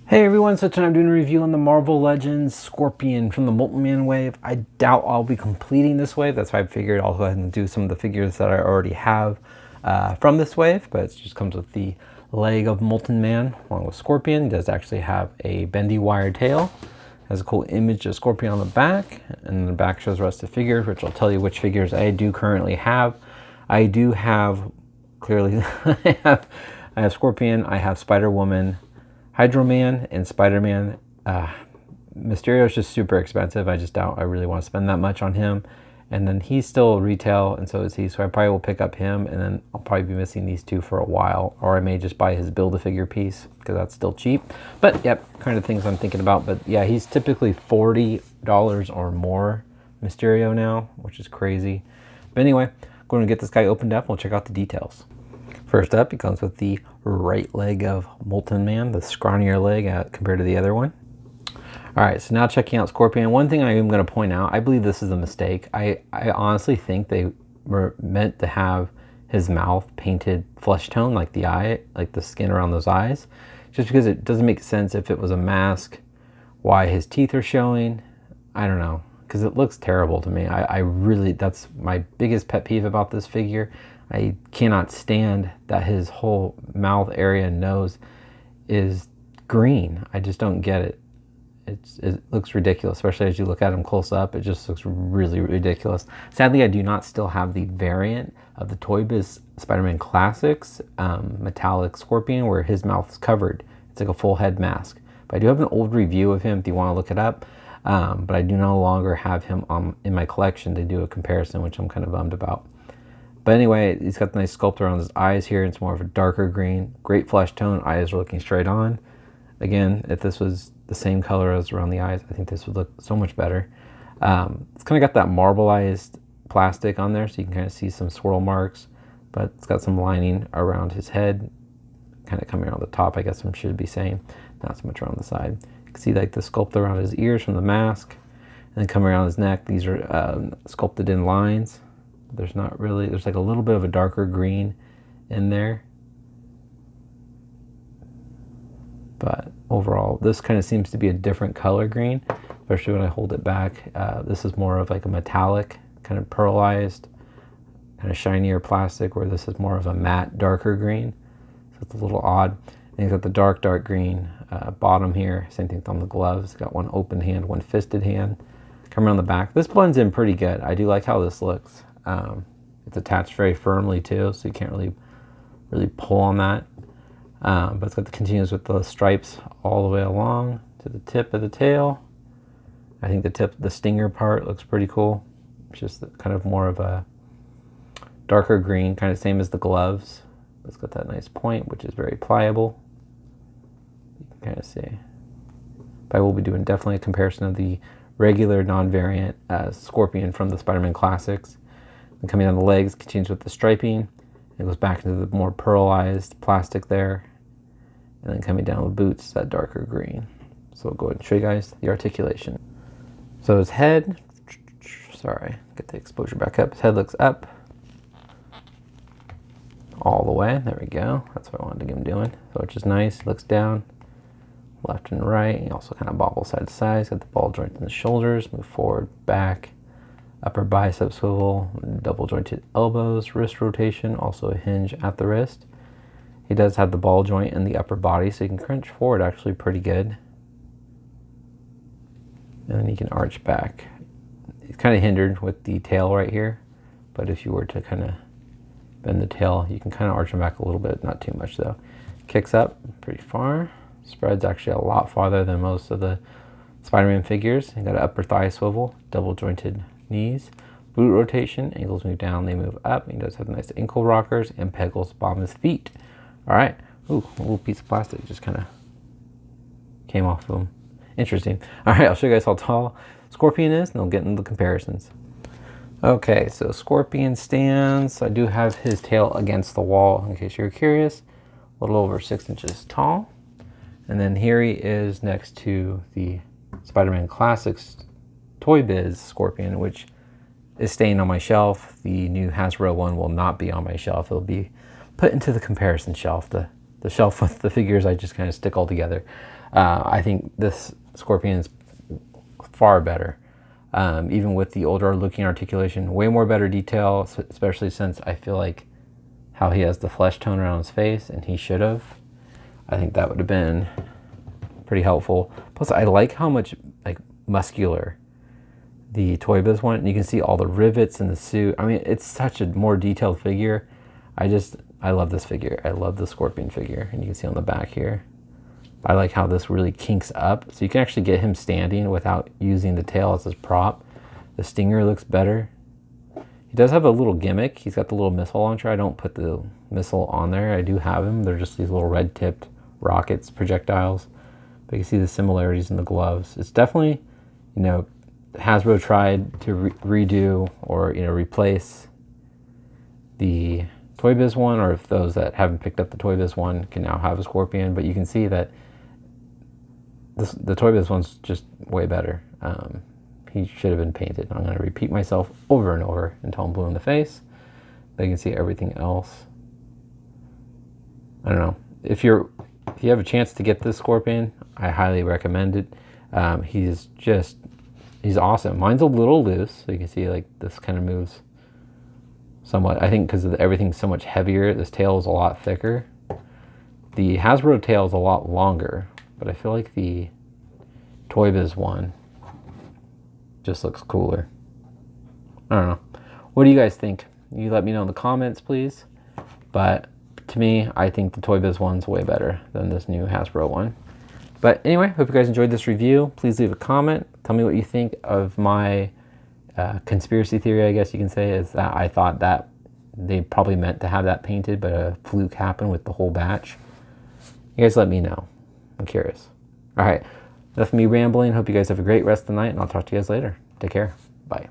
Hey everyone, so tonight I'm doing a review on the Marvel Legends Scorpion from the Molten Man wave. I doubt I'll be completing this wave. That's why I figured I'll go ahead and do some of the figures that I already have from this wave, but it just comes with the leg of Molten Man along with Scorpion. It does actually have a bendy wire tail. Has a cool image of Scorpion on the back, and the back shows the rest of the figures, which will tell you which figures I do currently have. I do have, clearly, I have Scorpion, I have Spider-Woman, Hydro Man, and Spider-Man. Mysterio is just super expensive. I just doubt I really want to spend that much on him. And then he's still retail, and so is he. So I probably will pick up him, and then I'll probably be missing these two for a while. Or I may just buy his Build-A-Figure piece, because that's still cheap. But, yep, kind of things I'm thinking about. But, yeah, he's typically $40 or more Mysterio now, which is crazy. But anyway, going to get this guy opened up. We'll check out the details. First up, he comes with the right leg of Molten Man, the scrawnier leg compared to the other one. All right, so now checking out Scorpion. One thing I am going to point out, I believe this is a mistake. I honestly think they were meant to have his mouth painted flesh tone, like the eye, like the skin around those eyes, just because it doesn't make sense if it was a mask, why his teeth are showing. I don't know, because it looks terrible to me. I really, that's my biggest pet peeve about this figure. I cannot stand that his whole mouth area and nose is green. I just don't get it. It looks ridiculous, especially as you look at him close up. It just looks really ridiculous. Sadly, I do not still have the variant of the Toy Biz Spider-Man Classics metallic Scorpion where his mouth is covered. It's like a full head mask. But I do have an old review of him if you want to look it up. But I do no longer have him in my collection to do a comparison, which I'm kind of bummed about. But anyway, he's got the nice sculpt around his eyes here. It's more of a darker green. Great flesh tone. Eyes are looking straight on. Again, if this was the same color as around the eyes, I think this would look so much better. It's kind of got that marbleized plastic on there, so you can kind of see some swirl marks. But it's got some lining around his head, kind of coming around the top, I guess I should be saying. Not so much around the side. You can see like the sculpt around his ears from the mask. And then coming around his neck, these are sculpted in lines. There's not really, there's like a little bit of a darker green in there. But overall, this kind of seems to be a different color green, especially when I hold it back. This is more of like a metallic, kind of pearlized, kind of shinier plastic, where this is more of a matte, darker green. So it's a little odd. And you've got the dark green bottom here. Same thing on the gloves. Got one open hand, one fisted hand. Come around the back. This blends in pretty good. I do like how this looks. It's attached very firmly too, so you can't really pull on that. But it's got the continues with the stripes all the way along to the tip of the tail. I think the stinger part looks pretty cool. It's just kind of more of a darker green, kind of same as the gloves. It's got that nice point, which is very pliable. You can kind of see. But I will be doing definitely a comparison of the regular non-variant Scorpion from the Spider-Man Classics. And coming down the legs, continues with the striping. It goes back into the more pearlized plastic there. And then coming down the boots, that darker green. So I'll go ahead and show you guys the articulation. So his head, sorry, get the exposure back up. His head looks up all the way. There we go. That's what I wanted to get him doing. So which is nice. Looks down, left and right. He also kind of bobbles side to side. He's got the ball joint in the shoulders. Move forward, back, upper bicep swivel, double jointed elbows, wrist rotation, also a hinge at the wrist. He does have the ball joint in the upper body, so you can crunch forward actually pretty good. And then you can arch back. He's kind of hindered with the tail right here, but if you were to kind of bend the tail, you can kind of arch him back a little bit, not too much though. Kicks up pretty far. Spreads actually a lot farther than most of the Spider-Man figures. You got an upper thigh swivel, double jointed knees, boot rotation, ankles move down, they move up. He does have nice ankle rockers and pegals bottom his feet. All right, ooh, a little piece of plastic just kind of came off of him. Interesting. All right, I'll show you guys how tall Scorpion is, and we'll get into the comparisons. Okay, so Scorpion stands. I do have his tail against the wall, in case you're curious. A little over 6 inches tall. And then here he is next to the Spider-Man Classics Toy Biz Scorpion, which is staying on my shelf. The new Hasbro one will not be on my shelf. It'll be put into the comparison shelf, the the shelf with the figures I just kind of stick all together. I think this Scorpion is far better. Even with the older looking articulation, way more better detail, especially since I feel like how he has the flesh tone around his face, and he should have. I think that would have been pretty helpful. Plus, I like how much like muscular the Toy Biz one. You can see all the rivets in the suit. I mean, it's such a more detailed figure. I love this figure. I love the Scorpion figure, and you can see on the back here. I like how this really kinks up, so you can actually get him standing without using the tail as his prop. The stinger looks better. He does have a little gimmick. He's got the little missile launcher. I don't put the missile on there. I do have him. They're just these little red-tipped rockets, projectiles. But you can see the similarities in the gloves. It's definitely, you know, Hasbro tried to redo or, you know, replace the Toy Biz one, or if those that haven't picked up the Toy Biz one can now have a Scorpion. But you can see that the Toy Biz one's just way better. He should have been painted. I'm going to repeat myself over and over until I'm blue in the face. But you can see everything else. I don't know. If you have a chance to get this Scorpion, I highly recommend it. He's awesome. Mine's a little loose, so you can see like this kind of moves somewhat. I think because everything's so much heavier, this tail is a lot thicker. The Hasbro tail is a lot longer, but I feel like the Toy Biz one just looks cooler. I don't know. What do you guys think? You let me know in the comments, please. But to me, I think the Toy Biz one's way better than this new Hasbro one. But anyway, hope you guys enjoyed this review. Please leave a comment. Tell me what you think of my conspiracy theory, I guess you can say, is that I thought that they probably meant to have that painted, but a fluke happened with the whole batch. You guys let me know. I'm curious. All right. Enough of me rambling. Hope you guys have a great rest of the night, and I'll talk to you guys later. Take care. Bye.